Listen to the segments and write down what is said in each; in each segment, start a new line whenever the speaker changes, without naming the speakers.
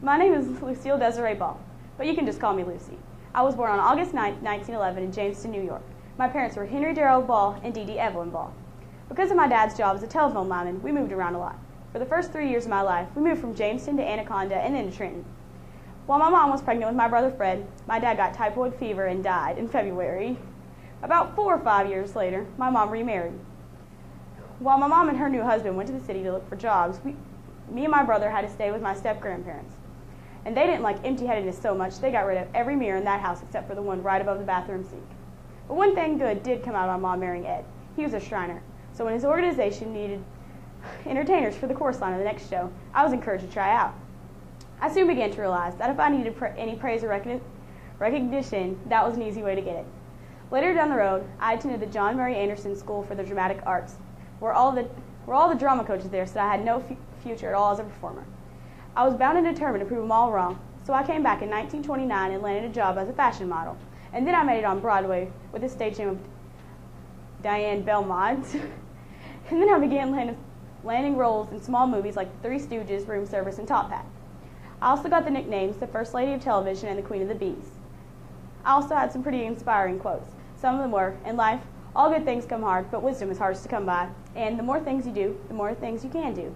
My name is Lucille Desiree Ball, but you can just call me Lucy. I was born on August 9, 1911 in Jamestown, New York. My parents were Henry Darrell Ball and Dee Dee Evelyn Ball. Because of my dad's job as a telephone lineman, we moved around a lot. For the first 3 years of my life, we moved from Jamestown to Anaconda and then to Trenton. While my mom was pregnant with my brother Fred, my dad got typhoid fever and died in February. About 4 or 5 years later, my mom remarried. While my mom and her new husband went to the city to look for jobs, me and my brother had to stay with my step-grandparents. And they didn't like empty-headedness so much, they got rid of every mirror in that house except for the one right above the bathroom sink. But one thing good did come out of my mom marrying Ed. He was a Shriner. So when his organization needed entertainers for the chorus line of the next show, I was encouraged to try out. I soon began to realize that if I needed any praise or recognition, that was an easy way to get it. Later down the road, I attended the John Murray Anderson School for the Dramatic Arts, where all the drama coaches there said I had no future at all as a performer. I was bound and determined to prove them all wrong, so I came back in 1929 and landed a job as a fashion model. And then I made it on Broadway with the stage name of Diane Belmont. And then I began landing roles in small movies like The Three Stooges, Room Service, and Top Hat. I also got the nicknames the First Lady of Television and the Queen of the Bees. I also had some pretty inspiring quotes. Some of them were, in life, all good things come hard, but wisdom is hardest to come by. And the more things you do, the more things you can do.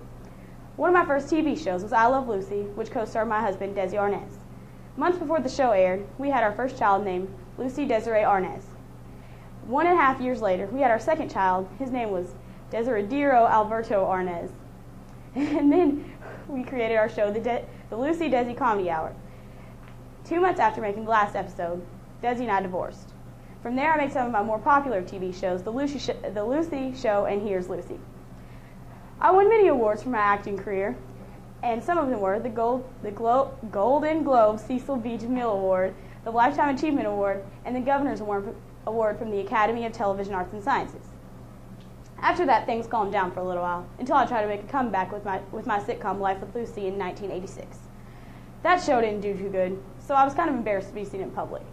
One of my first TV shows was I Love Lucy, which co-starred my husband, Desi Arnaz. Months before the show aired, we had our first child named Lucy Desiree Arnaz. 1.5 years later, we had our second child. His name was Desiderio Alberto Arnaz. And then we created our show, the Lucy Desi Comedy Hour. 2 months after making the last episode, Desi and I divorced. From there, I made some of my more popular TV shows, The Lucy Show and Here's Lucy. I won many awards for my acting career, and some of them were the Golden Globe Cecil B. DeMille Award, the Lifetime Achievement Award, and the Governor's Award from the Academy of Television Arts and Sciences. After that, things calmed down for a little while, until I tried to make a comeback with my sitcom Life with Lucy in 1986. That show didn't do too good, so I was kind of embarrassed to be seen in public.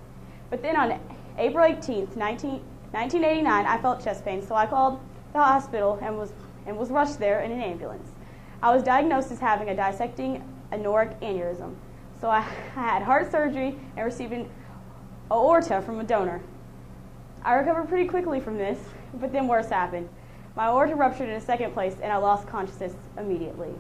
But then on April 18th, 1989, I felt chest pain, so I called the hospital and was rushed there in an ambulance. I was diagnosed as having a dissecting aortic aneurysm, so I had heart surgery and received an aorta from a donor. I recovered pretty quickly from this, but then worse happened. My aorta ruptured in a second place, and I lost consciousness immediately.